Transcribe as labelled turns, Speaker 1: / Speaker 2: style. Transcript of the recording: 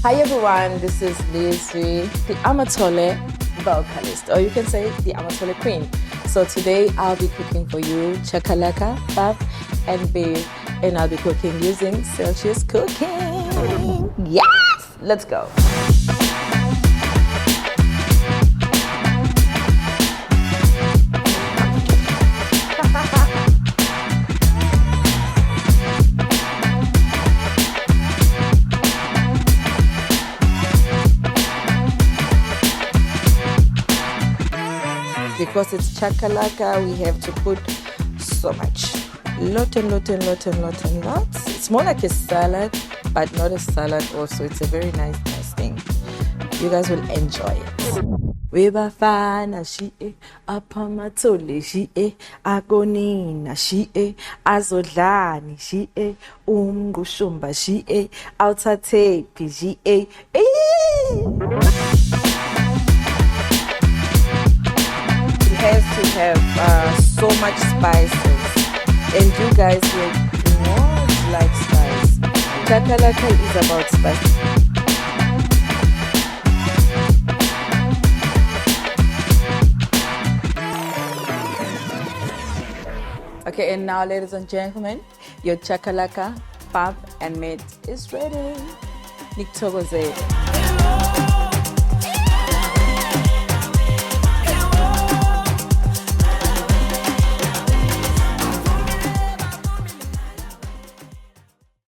Speaker 1: Hi everyone, this is Lizwi, the Amatole vocalist, or you can say the Amatole queen. So today I'll be cooking for you Chakalaca, pap, and beef, and I'll be cooking using Celsius cooking. Yes! Let's go. Because it's Chakalaca, we have to put so much. Lot. It's more like a salad, but not a salad also. It's a very nice thing. You guys will enjoy it. We bafana she apamatole she agonina she azodlani she umgushumba she awuthathe she has to have so much spices, and you guys will not like spice. Chakalaca is about spice. Okay, and now, ladies and gentlemen, your Chakalaca, pap, and meat is ready. Nikuthokozele.